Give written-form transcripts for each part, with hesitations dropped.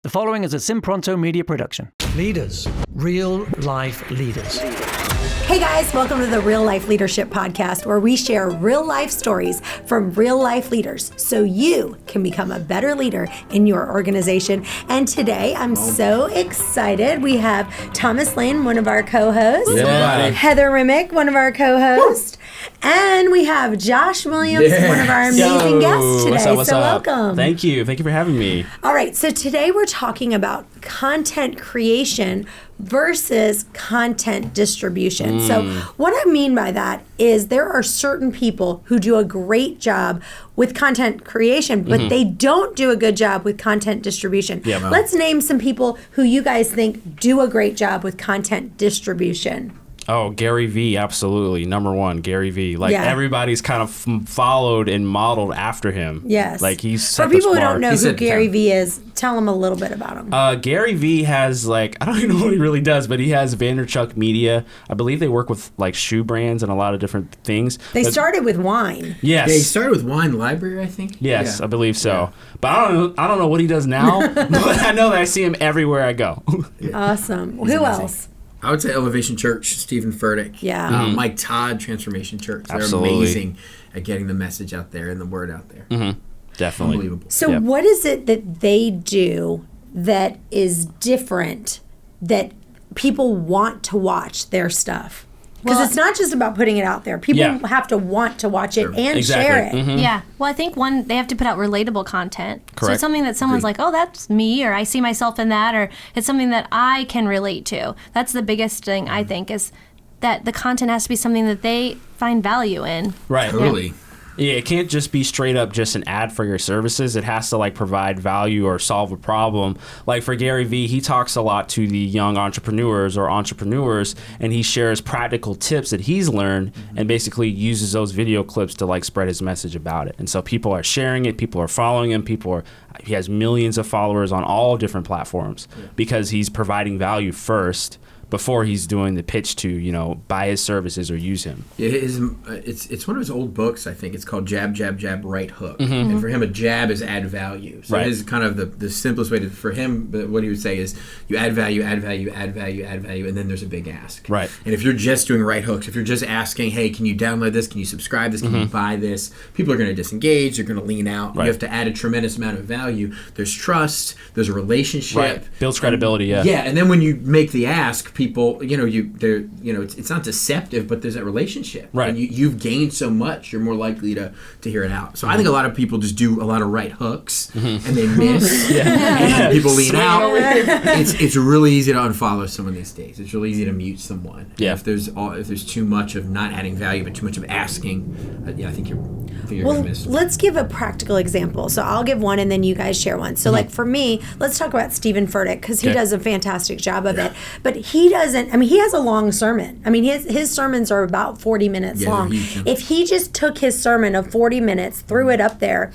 The following is a Simpronto media production. Leaders. Real life leaders. Hey guys, welcome to the Real Life Leadership Podcast, where we share real life stories from real life leaders so you can become a better leader in your organization. And today I'm so excited. We have Thomas Lane, one of our co-hosts, Heather Remick, one of our co-hosts, and we have Josh Williams, one of our amazing guests today. What's up? Welcome. Thank you for having me. All right, so today we're talking about content creation versus content distribution. So what I mean by that is there are certain people who do a great job with content creation, but they don't do a good job with content distribution. Yeah, Let's name some people who you guys think do a great job with content distribution. Oh, Gary V, absolutely. Number one, Gary V. Everybody's kind of followed and modeled after him. Yes. Like he's For people who don't know who Gary V is, tell them a little bit about him. Gary V has I don't even know what he really does, but he has Vanderchuck Media. I believe they work with shoe brands and a lot of different things. They started with wine. Yes. Yeah, he started with Wine Library, I think. Yes, I believe so. Yeah. But I don't know what he does now, but I know that I see him everywhere I go. Awesome. Who else? I would say Elevation Church, Stephen Furtick. Yeah. Mike Todd, Transformation Church. They're Absolutely. amazing at getting the message out there and the word out there. Definitely. Unbelievable. So what is it that they do that is different that people want to watch their stuff? Because it's not just about putting it out there. People have to want to watch it and share it. Yeah. Well, I think they have to put out relatable content. Correct. So it's something that someone's like, oh, that's me, or I see myself in that, or it's something that I can relate to. That's the biggest thing, I think, is that the content has to be something that they find value in. Right. Totally. Yeah, it can't just be straight up just an ad for your services. It has to provide value or solve a problem. Like for Gary V, he talks a lot to the young entrepreneurs, and he shares practical tips that he's learned and basically uses those video clips to spread his message about it. And so people are sharing it, people are following him, he has millions of followers on all different platforms because he's providing value first before he's doing the pitch to, buy his services or use him. Yeah, it's one of his old books, I think. It's called Jab, Jab, Jab, Right Hook. And for him, a jab is add value. So it is kind of the simplest way for him, but what he would say is you add value, add value, add value, add value, and then there's a big ask. Right. And if you're just doing right hooks, if you're just asking, hey, can you download this? Can you subscribe this? Can you buy this? People are going to disengage. They're going to lean out. Right. You have to add a tremendous amount of value. There's trust. There's a relationship. Right. Builds credibility, Yeah, and then when you make the ask, people, it's not deceptive, but there's that relationship. Right. And you've gained so much, you're more likely to hear it out. So I think a lot of people just do a lot of right hooks, and they miss. And people lean out. It's really easy to unfollow someone these days. It's really easy to mute someone. Yeah. If there's too much of not adding value, but too much of asking, I think you're going to miss. Let's give a practical example. So I'll give one and then you guys share one. So for me, let's talk about Stephen Furtick because he does a fantastic job of it. But he doesn't, he has a long sermon. His sermons are about 40 minutes long. If he just took his sermon of 40 minutes, threw it up there,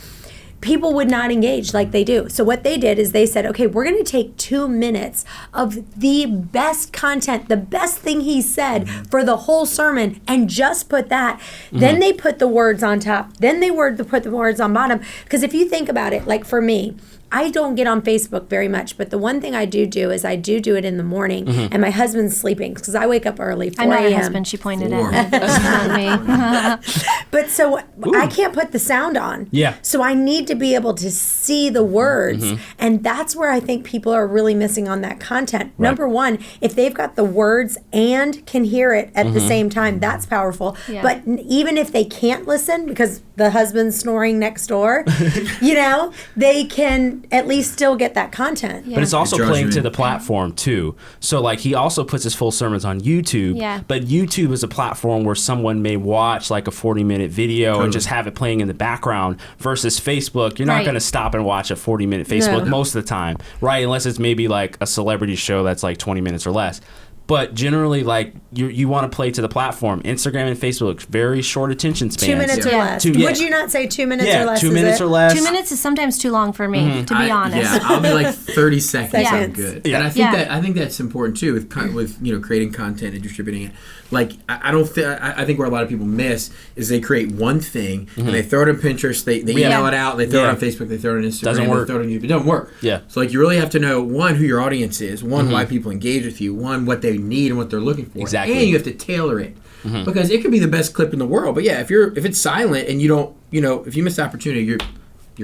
people would not engage like they do. So what they did is they said, okay, we're going to take 2 minutes of the best content, the best thing he said for the whole sermon, and just put that. Then they put the words on top. Then they put the words on bottom. Because if you think about it, like for me, I don't get on Facebook very much, but the one thing I do is I do it in the morning, and my husband's sleeping because I wake up early, 4 a.m. I know your husband, she pointed at. That's not me. But so I can't put the sound on. Yeah. So I need to be able to see the words, and that's where I think people are really missing on that content. Right. Number one, if they've got the words and can hear it at the same time, that's powerful. Yeah. But even if they can't listen because the husband's snoring next door, they can at least still get that content. Yeah. But it's also It draws playing you to in. the platform too. So he also puts his full sermons on YouTube. Yeah. But YouTube is a platform where someone may watch a 40-minute video and just have it playing in the background versus Facebook. You're not Right. going to stop and watch a 40-minute Facebook most of the time, right? Unless it's maybe a celebrity show that's 20 minutes or less. But generally, like you want to play to the platform. Instagram and Facebook, very short attention spans. 2 minutes or less. Would you not say 2 minutes or less? 2 minutes or less. 2 minutes is sometimes too long for me, to be honest. Yeah, I'll be like 30 seconds. Yeah. I'm good. Yeah. And I think that's important too with creating content and distributing it. Like I think where a lot of people miss is they create one thing and they throw it on Pinterest, they email it out, they throw it on Facebook, they throw it on Instagram, Doesn't work. they throw it on YouTube. It doesn't work. Yeah. So like you really have to know, one, who your audience is, one, why people engage with you, one, what they need and what they're looking for. Exactly. And you have to tailor it. Because it could be the best clip in the world, but yeah, if it's silent and you don't, if you miss the opportunity, you're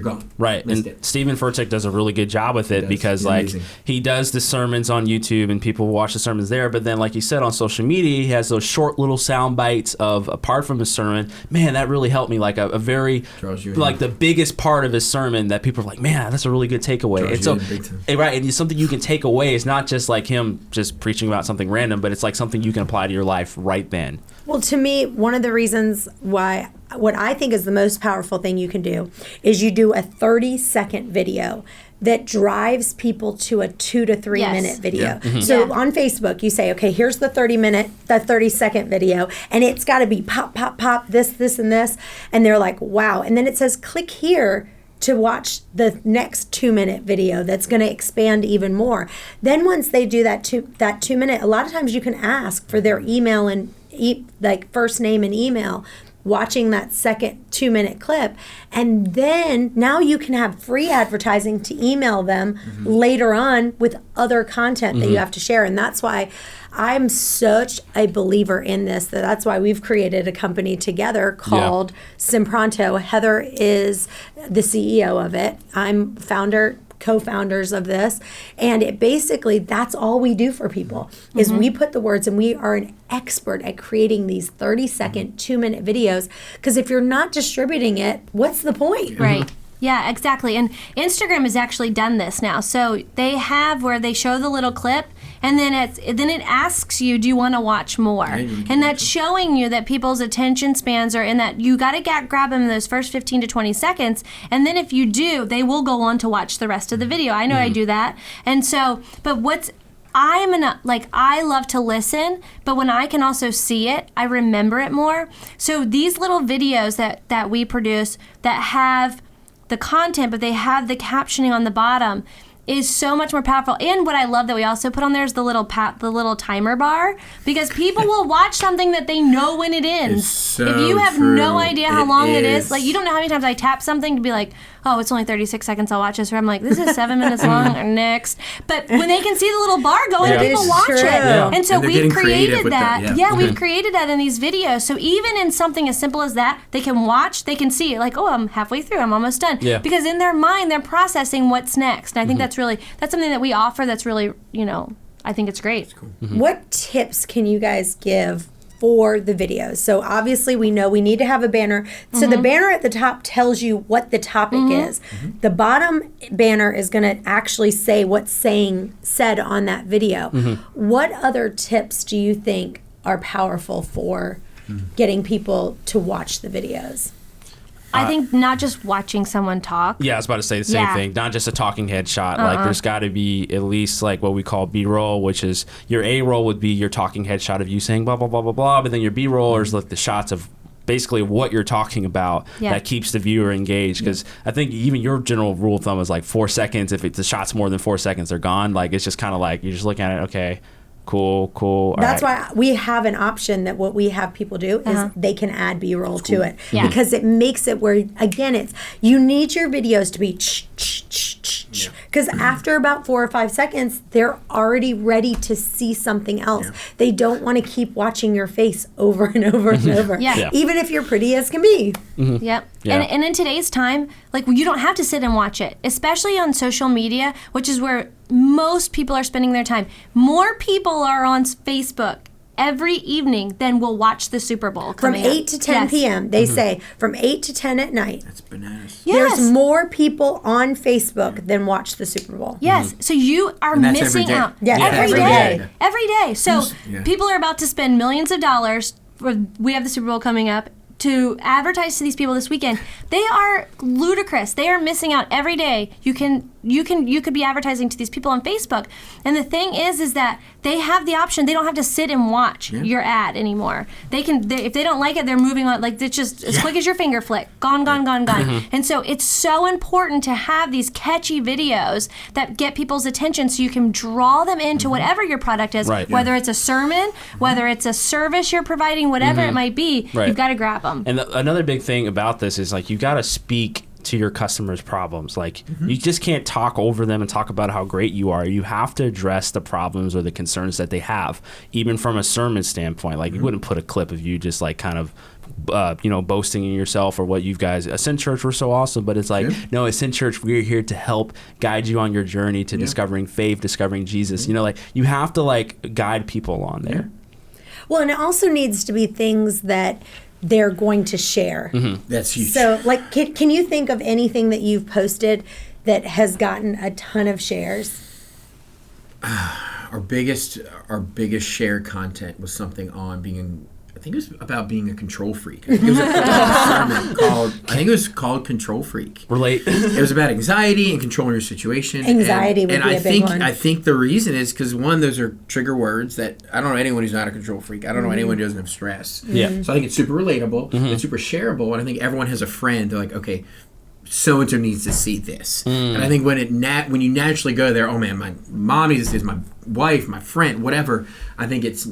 gone. Right. Missed And it. Stephen Furtick does a really good job with it because He's like amazing. he does the sermons on YouTube and people watch the sermons there, but then like you said on social media, he has those short little sound bites of apart from his sermon. Man, that really helped me. Like a very Draws you in. like the biggest part of his sermon that people are like, man, that's a really good takeaway. Draws And you so in big time. right, and it's something you can take away. It's not just like him just preaching about something random, but it's like something you can apply to your life right then. Well, to me, one of the reasons why, what I think is the most powerful thing you can do is you do a 30-second video that drives people to a 2 to 3 minute video. Yeah. So on Facebook, you say, okay, here's the 30-second video, and it's got to be pop, pop, pop, this, and this. And they're like, wow. And then it says, click here to watch the next 2-minute video that's going to expand even more. Then once they do that 2 minute, a lot of times you can ask for their email and like first name and email watching that second 2-minute clip, and then now you can have free advertising to email them later on with other content that you have to share. And that's why I'm such a believer in this, that's why we've created a company together called Simpronto. Heather is the CEO of it. I'm co-founders of this, and it basically, that's all we do for people is we put the words, and we are an expert at creating these 30-second 2-minute videos, because if you're not distributing it, what's the point? Right. Yeah, exactly. And Instagram has actually done this now. So they have where they show the little clip, and then it asks you, do you want to watch more? And that's showing you that people's attention spans are in that you got to grab them in those first 15 to 20 seconds. And then if you do, they will go on to watch the rest of the video. I know I do that. And so, but I love to listen, but when I can also see it, I remember it more. So these little videos that we produce that have the content, but they have the captioning on the bottom, is so much more powerful. And what I love that we also put on there is the little timer bar, because people will watch something that they know when it ends. It's so if you have true. no idea how long it is, is. like you don't know how many times I tap something to be like, oh, it's only 36 seconds, I'll watch this. Or I'm like, this is 7 minutes long, or next. But when they can see the little bar going, Yeah. people It's watch true. it. Yeah. And so And they're we've getting creative created with that. that, yeah. We've created that in these videos. So even in something as simple as that, they can watch, they can see it, like, oh, I'm halfway through, I'm almost done. Yeah. Because in their mind, they're processing what's next. And I think that's something that we offer that's really, I think it's great. What tips can you guys give for the videos? So obviously we know we need to have a banner. So the banner at the top tells you what the topic is. The bottom banner is going to actually say what's said on that video. What other tips do you think are powerful for getting people to watch the videos? I think not just watching someone talk. Yeah, I was about to say the same Yeah. thing. Not just a talking head shot. Like there's got to be at least like what we call B-roll, which is your A-roll would be your talking head shot of you saying blah, blah, blah, blah, blah. But then your B-roll is like the shots of basically what you're talking about that keeps the viewer engaged. Because I think even your general rule of thumb is like 4 seconds. If the shot's more than 4 seconds, they're gone. Like it's just kind of like you're just looking at it, okay. Cool. All That's right. why we have an option that what we have people do is they can add B-roll to it. Yeah. Because it makes it where, again, you need your videos to be because after about 4 or 5 seconds, they're already ready to see something else. They don't want to keep watching your face over and over and over. Yeah. Even if you're pretty as can be. Yep. Yeah. And in today's time, like you don't have to sit and watch it, especially on social media, which is where most people are spending their time. More people are on Facebook every evening than will watch the Super Bowl From coming 8 up. to 10 Yes. p.m., they say from 8 to 10 at night. That's bananas. Yes. There's more people on Facebook than watch the Super Bowl. Yes. So you are And that's every missing day. out. Yeah, Every every day. day. Every day. So Yeah. people are about to spend millions of dollars. We have the Super Bowl coming up. To advertise to these people this weekend, they are ludicrous. They are missing out every day. You can you could be advertising to these people on Facebook. And the thing is that they have the option. They don't have to sit and watch your ad anymore. If they don't like it, they're moving on. Like, it's just as quick as your finger flick. Gone. And so it's so important to have these catchy videos that get people's attention so you can draw them into whatever your product is, whether it's a sermon, whether it's a service you're providing, whatever it might be, you've got to grab them. And another big thing about this is, like, you got to speak to your customers' problems. Like, you just can't talk over them and talk about how great you are. You have to address the problems or the concerns that they have, even from a sermon standpoint. Like, you wouldn't put a clip of you just, like, kind of boasting in yourself or what you guys, Ascend Church, were so awesome, but it's like, no, Ascend Church, we're here to help guide you on your journey to discovering faith, discovering Jesus. Like, you have to, like, guide people along there. Well, and it also needs to be things that they're going to share. That's huge. So, like, can you think of anything that you've posted that has gotten a ton of shares? Our biggest shared content was something on being, I think it was about being a control freak. I think it was a sermon called Control Freak. Relate. It was about anxiety and controlling your situation. Anxiety would be a big one. I think the reason is because, one, those are trigger words that I don't know anyone who's not a control freak. I don't know anyone who doesn't have stress. Yeah. So I think it's super relatable. It's super shareable. And I think everyone has a friend. They're like, okay, so-and-so needs to see this. And I think when you naturally go there, oh man, my mom needs to see this, my wife, my friend, whatever, I think it's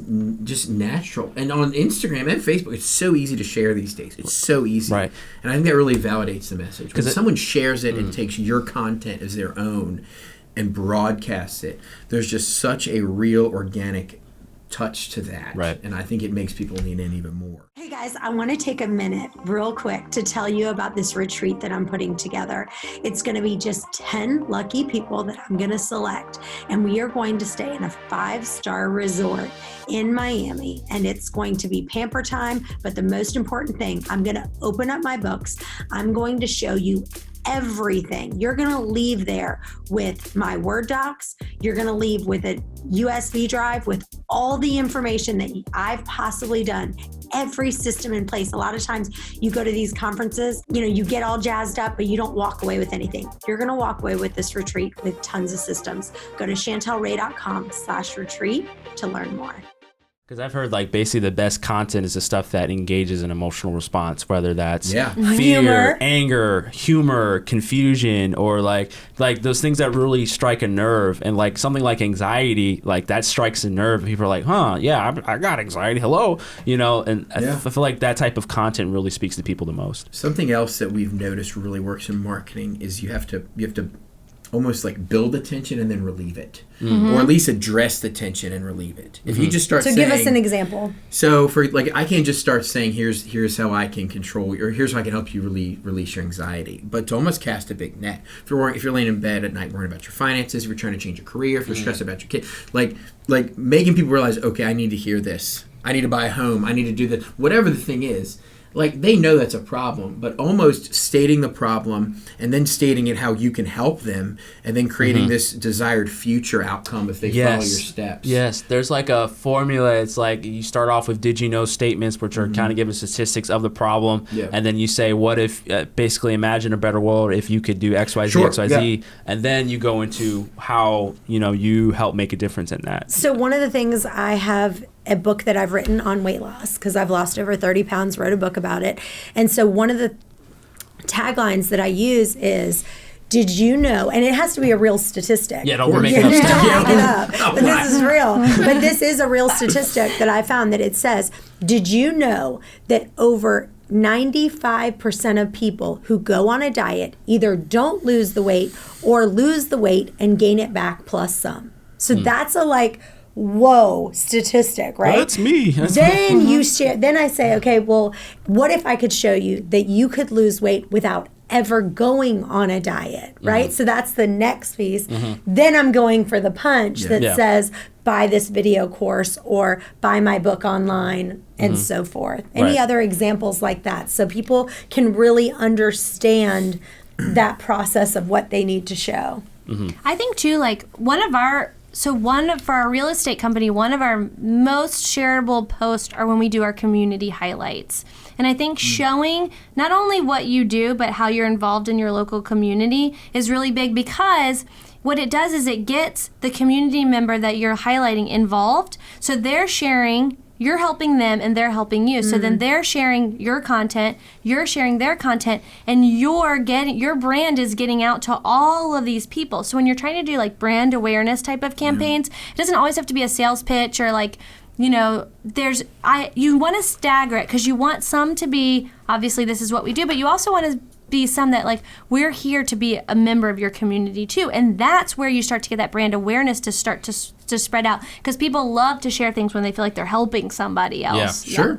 just natural. And on Instagram and Facebook, it's so easy to share these days. It's so easy. Right. And I think that really validates the message. When someone shares it and takes your content as their own and broadcasts it, there's just such a real organic touch to that. Right. And I think it makes people lean in even more. Hey guys, I want to take a minute real quick to tell you about this retreat that I'm putting together. It's going to be just 10 lucky people that I'm going to select, and we are going to stay in a 5-star resort in Miami, and it's going to be pamper time. But the most important thing, I'm going to open up my books. I'm going to show you everything. You're going to leave there with my Word docs. You're going to leave with a USB drive with all the information that I've possibly done, every system in place. A lot of times you go to these conferences, you get all jazzed up, but you don't walk away with anything. You're going to walk away with this retreat with tons of systems. Go to chantelray.com/retreat to learn more. Because I've heard, like, basically the best content is the stuff that engages an emotional response, whether that's fear, anger, humor, confusion, or like those things that really strike a nerve. And like something like anxiety, like that strikes a nerve. People are like, I got anxiety. Hello, and I feel like that type of content really speaks to people the most. Something else that we've noticed really works in marketing is you have to almost like build the tension and then relieve it, or at least address the tension and relieve it. If you just start saying, give us an example. So for I can't just start saying here's how I can control, or here's how I can help you release your anxiety, but to almost cast a big net. If you're laying in bed at night worrying about your finances, if you're trying to change your career, if you're stressed about your kid, like making people realize, okay, I need to hear this. I need to buy a home. I need to do this. Whatever the thing is. Like, they know that's a problem, but almost stating the problem and then stating it how you can help them, and then creating this desired future outcome if they follow your steps. Yes, there's like a formula. It's like you start off with did you know statements, which are kind of giving statistics of the problem, and then you say, what if, basically imagine a better world if you could do X, Y, Z, X, Y, Z, and then you go into how, you help make a difference in that. So one of the things I have a book that I've written on weight loss, because I've lost over 30 pounds, wrote a book about it. And so one of the taglines that I use is, did you know, and it has to be a real statistic. Yeah, don't make it up. But this is real. But this is a real statistic that I found, that it says, did you know that over 95% of people who go on a diet either don't lose the weight or lose the weight and gain it back plus some. So that's a whoa statistic, right? Well, that's me. Then you share. Then I say, okay, well, what if I could show you that you could lose weight without ever going on a diet, right? So that's the next piece. Then I'm going for the punch that says, buy this video course or buy my book online and so forth. Any other examples like that, so people can really understand that process of what they need to show. I think too, like one of our for our real estate company, one of our most shareable posts are when we do our community highlights. And I think showing not only what you do, but how you're involved in your local community is really big, because what it does is it gets the community member that you're highlighting involved. So they're sharing, you're helping them, and they're helping you. So then they're sharing your content, you're sharing their content, and your brand is getting out to all of these people. So when you're trying to do like brand awareness type of campaigns, it doesn't always have to be a sales pitch or like, you know, you want to stagger it, because you want some to be, obviously this is what we do, but you also want to be some that like, we're here to be a member of your community too. And that's where you start to get that brand awareness to start to spread out, because people love to share things when they feel like they're helping somebody else. Yeah. Sure.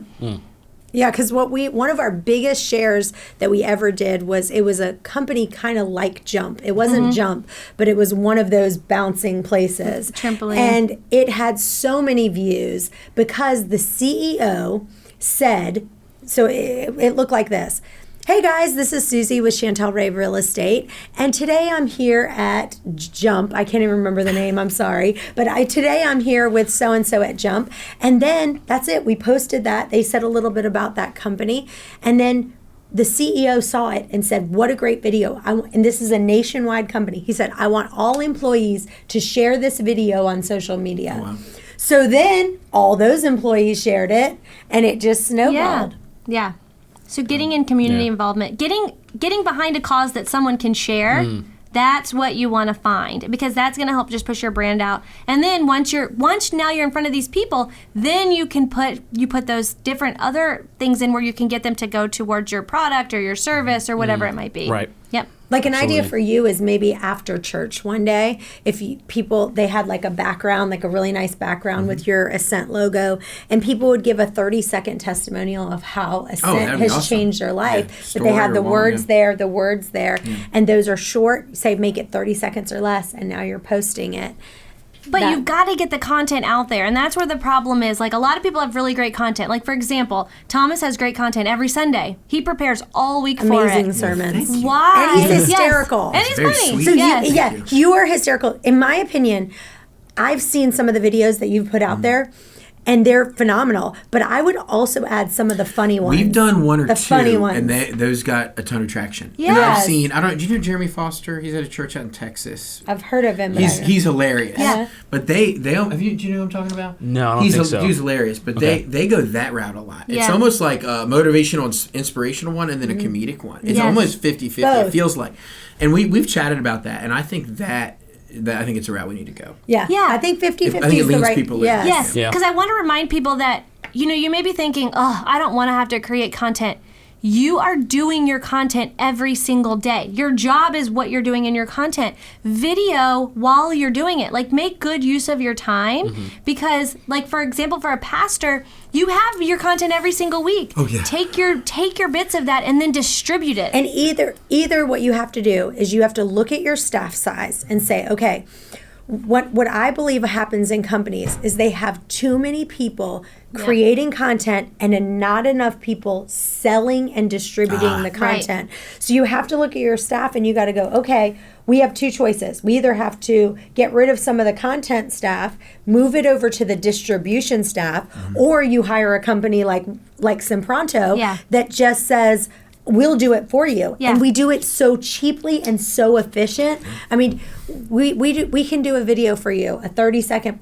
Yeah, because one of our biggest shares that we ever did was, it was a company kind of like Jump. It wasn't Jump, but it was one of those bouncing places. Trampoline. And it had so many views because the CEO said, so it looked like this. Hey guys, this is Susie with Chantel Ray Real Estate, and today I'm here at Jump. I can't even remember the name, I'm sorry. But today I'm here with so-and-so at Jump. And then that's it, we posted that. They said a little bit about that company. And then the CEO saw it and said, what a great video. And this is a nationwide company. He said, I want all employees to share this video on social media. Wow. So then all those employees shared it, and it just snowballed. Yeah. So getting in community involvement, getting behind a cause that someone can share, that's what you want to find, because that's going to help just push your brand out. And then once now you're in front of these people, then you can put those different other things in where you can get them to go towards your product or your service or whatever it might be. Right. Yep. Like an idea for you is maybe after church one day, if they had like a background, like a really nice background with your Ascent logo, and people would give a 30-second testimonial of how Ascent has awesome. changed their life. Yeah. But they have Story the or words long, there, the words there, and those are short. Say make it 30 seconds or less, and now you're posting it. But you've got to get the content out there, and that's where the problem is. Like, a lot of people have really great content. Like, for example, Thomas has great content every Sunday. He prepares all week for it. Amazing sermons. Why? And he's Yes. hysterical. And he's Very funny. sweet. So Yes. you are hysterical. In my opinion, I've seen some of the videos that you've put out there, and they're phenomenal. But I would also add some of the funny ones. We've done one or the two, funny ones. and those got a ton of traction. And Yes. I've seen. Do you know Jeremy Foster? He's at a church out in Texas. I've heard of him. But He's hilarious. Yeah. But they do you know who I'm talking about? No, I don't think so. He's hilarious, but they go that route a lot. It's Yeah. almost like a motivational, inspirational one, and then a comedic one. It's Yes. almost 50-50. Both. It feels like, and we've chatted about that, and I think that I think it's a route we need to go. Yeah. Yeah. I think 50-50 I think it is the leans right. people in. Yes. Yes, Yeah. because I want to remind people that, you may be thinking, oh, I don't want to have to create content. You are doing your content every single day. Your job is what you're doing in your content. Video while you're doing it. Like, make good use of your time, because, like, for example, for a pastor, you have your content every single week. Oh, yeah. Take your bits of that and then distribute it. And either what you have to do is you have to look at your staff size and say, okay, what I believe happens in companies is they have too many people creating content and not enough people selling and distributing the content. So you have to look at your staff and you got to go, okay, we have two choices. We either have to get rid of some of the content staff, move it over to the distribution staff, or you hire a company like Simpronto that just says, we'll do it for you. Yeah. And we do it so cheaply and so efficient. I mean, we can do a video for you, a 30-second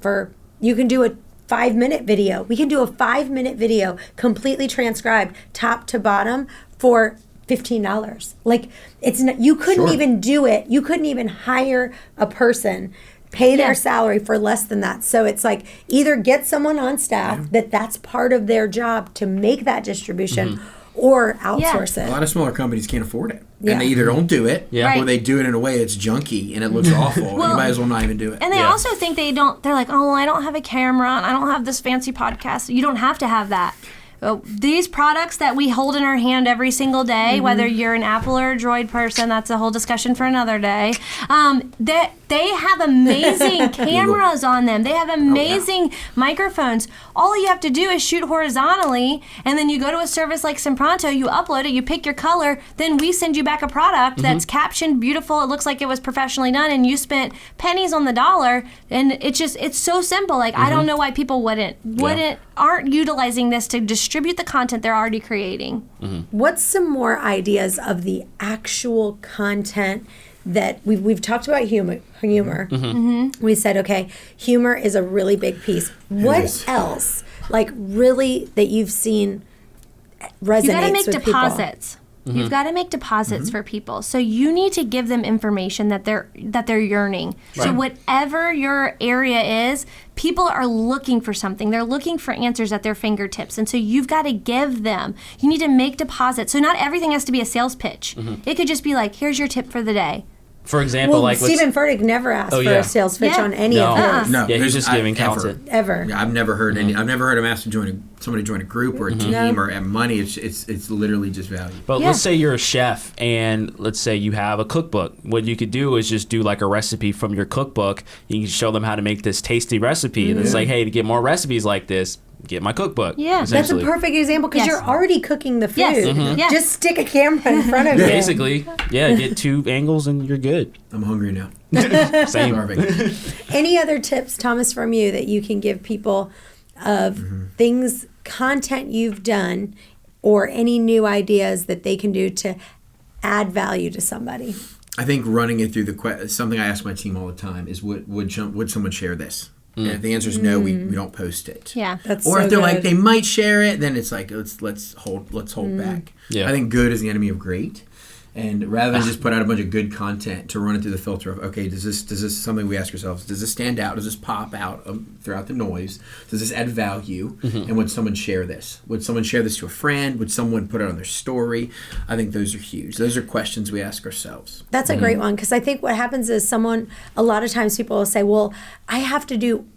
you can do a 5-minute video. We can do a 5-minute video completely transcribed top to bottom for $15. Like, it's not, you couldn't even do it. You couldn't even hire a person, pay their salary for less than that. So it's like, either get someone on staff that's part of their job to make that distribution, or outsource A it. lot of smaller companies can't afford it. Yeah. And they either don't do it, Yeah. or they do it in a way it's junky and it looks awful. You might as well not even do it. And they also think they're like, oh, well, I don't have a camera and I don't have this fancy podcast. You don't have to have that. These products that we hold in our hand every single day, whether you're an Apple or a Droid person, that's a whole discussion for another day, that They have amazing cameras on them. They have amazing microphones. All you have to do is shoot horizontally, and then you go to a service like Simpronto, you upload it, you pick your color, then we send you back a product that's captioned beautiful. It looks like it was professionally done, and you spent pennies on the dollar, and it's so simple. Like, I don't know why people aren't utilizing this to distribute the content they're already creating. What's some more ideas of the actual content that we've talked about humor. We said, okay, humor is a really big piece. What else, like, really, that you've seen resonates You got to make with deposits. You've got to make deposits for people. So you need to give them information that they're yearning. Right. So whatever your area is, people are looking for something. They're looking for answers at their fingertips. And so you've got to give them. You need to make deposits. So not everything has to be a sales pitch. It could just be like, here's your tip for the day. For example, Well, Stephen Furtick never asked for a sales pitch on any of his. No, Yeah, he's just giving content. Ever. I've never heard any. I've never heard him ask to somebody join a group or a team or money. It's literally just value. But let's say you're a chef, and let's say you have a cookbook. What you could do is just do like a recipe from your cookbook. You can show them how to make this tasty recipe, and it's like, hey, to get more recipes like this, get my cookbook. Yeah, that's a perfect example because you're already cooking the food. Yes. Just stick a camera in front of you. Basically, get 2 angles and you're good. I'm hungry now. Same. Any other tips, Thomas, from you that you can give people of things, content you've done, or any new ideas that they can do to add value to somebody? I think running it through something I ask my team all the time is would someone share this? And if the answer is no, we don't post it. Yeah, that's or so if they're good. like they might share it, then it's like let's hold back. Yeah. I think good is the enemy of great, and rather than just put out a bunch of good content, to run it through the filter of okay, does this something we ask ourselves? Does this stand out? Does this pop out throughout the noise? Does this add value? And would someone share this? Would someone share this to a friend? Would someone put it on their story? I think those are huge. Those are questions we ask ourselves. That's a great one because I think what happens is a lot of times people will say, well, I have to do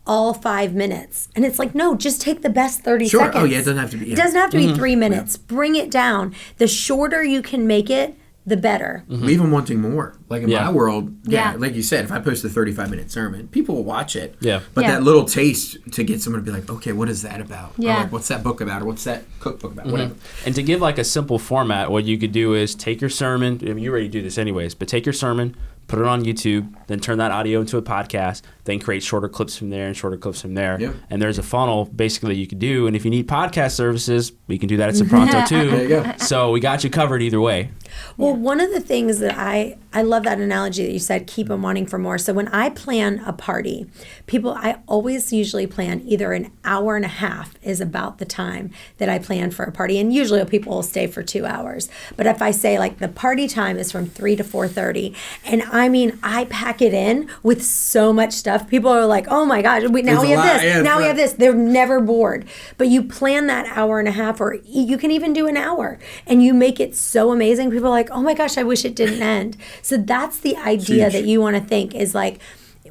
all 5 minutes. And it's like, no, just take the best 30 seconds. Oh, yeah, it doesn't have to be. Yeah. It doesn't have to be 3 minutes. Bring it down. The shorter you can make it, the better. Leave them wanting more. Like in my world, Yeah. like you said, if I post a 35-minute sermon, people will watch it. Yeah. But that little taste to get someone to be like, okay, what is that about? Yeah. Or like, what's that book about? Or what's that cookbook about? Whatever. And to give like a simple format, what you could do is take your sermon. I mean, you already do this anyways, but take your sermon, put it on YouTube, then turn that audio into a podcast, then create shorter clips from there and shorter clips from there. Yep. And there's a funnel basically you could do. And if you need podcast services, we can do that at Simpronto too. There you go. So we got you covered either way. Well, one of the things that I love that analogy that you said, keep them wanting for more. So when I plan a party, I always usually plan either an hour and a half is about the time that I plan for a party. And usually people will stay for 2 hours. But if I say like the party time is from 3 to 4:30, and I mean, I pack it in with so much stuff. People are like, oh my gosh, now we have this, now we have this. They're never bored. But you plan that hour and a half, or you can even do an hour, and you make it so amazing. People are like, oh my gosh, I wish it didn't end. So that's the idea that you want to think is like,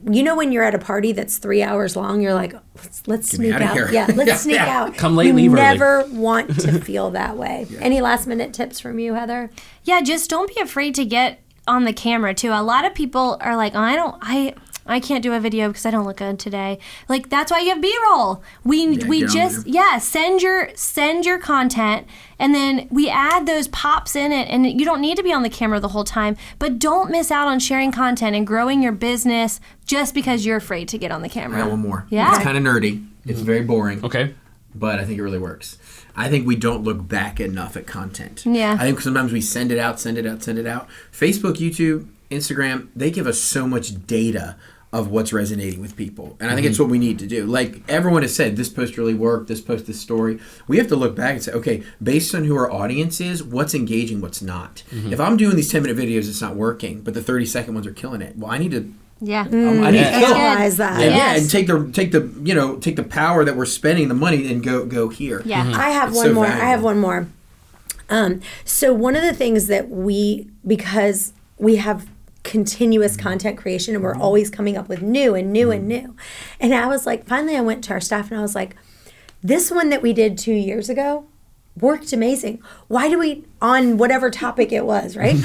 you know, when you're at a party that's 3 hours long, you're like, let's sneak outta out. here. Yeah, let's sneak out. Come late, you leave early. never want to feel that way. Any last minute tips from you, Heather? Yeah, just don't be afraid to get on the camera too. A lot of people are like, I can't do a video because I don't look good today. Like, that's why you have B-roll. Send your content, and then we add those pops in it, and you don't need to be on the camera the whole time, but don't miss out on sharing content and growing your business just because you're afraid to get on the camera. I got one more. Yeah. It's kind of nerdy. It's very boring. Okay. But I think it really works. I think we don't look back enough at content. Yeah. I think sometimes we send it out. Facebook, YouTube, Instagram, they give us so much data of what's resonating with people. And I think it's what we need to do. Like everyone has said, this post really worked, this story. We have to look back and say, okay, based on who our audience is, what's engaging, what's not. If I'm doing these 10-minute videos, it's not working, but the 30-second ones are killing it. Well, I need to Yeah. I need to kill it. Analyze that. And take the power that we're spending the money and go here. Yeah. I have It's one so more. valuable. I have one more. So one of the things that because we have continuous content creation and we're always coming up with new. And I was like, finally I went to our staff and I was like, this one that we did 2 years ago worked amazing. Why do we, on whatever topic it was, right?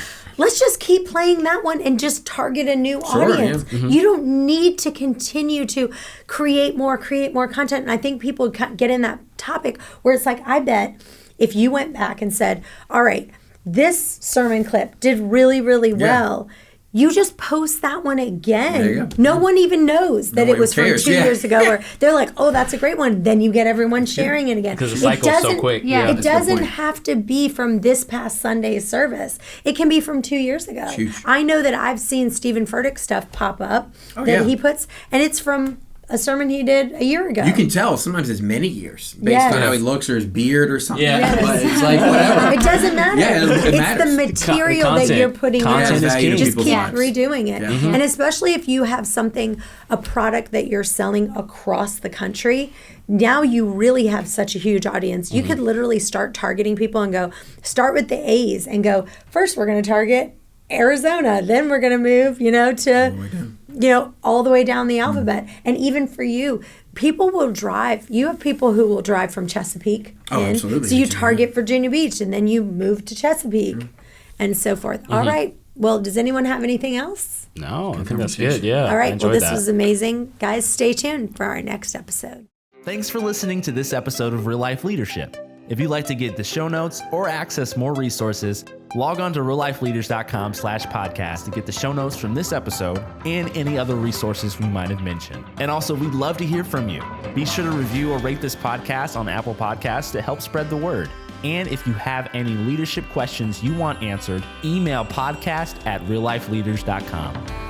let's just keep playing that one and just target a new audience. Yeah. You don't need to continue to create more content. And I think people get in that topic where it's like, I bet if you went back and said, all right, this sermon clip did really, really well. You just post that one again. There you go. No one even knows that it was from cares. 2 years ago. Or they're like, oh, that's a great one. Then you get everyone sharing it again. Because the cycle's so quick. Yeah. It doesn't have to be from this past Sunday's service. It can be from 2 years ago. Huge. I know that I've seen Stephen Furtick stuff pop up that he puts, and it's from a sermon he did a year ago. You can tell sometimes it's many years based on how he looks or his beard or something. Yeah. But it's like whatever. It doesn't matter. Yeah, it it's matters. the material The that you're putting content in. is king. Just keep lives. redoing it. Yeah. And especially if you have a product that you're selling across the country, now you really have such a huge audience. You could literally start targeting people and start with the A's and go, first we're going to target Arizona, then we're going to move, to, all the way down the alphabet. And even for you, people will drive. You have people who will drive from Chesapeake. Absolutely. So you target Virginia Beach and then you move to Chesapeake and so forth. All right. Well, does anyone have anything else? No, I think that's good. Yeah. All right. I Well, enjoyed this was amazing. Guys, stay tuned for our next episode. Thanks for listening to this episode of Real Life Leadership. If you'd like to get the show notes or access more resources, log on to reallifeleaders.com/podcast to get the show notes from this episode and any other resources we might have mentioned. And also, we'd love to hear from you. Be sure to review or rate this podcast on Apple Podcasts to help spread the word. And if you have any leadership questions you want answered, email podcast@reallifeleaders.com.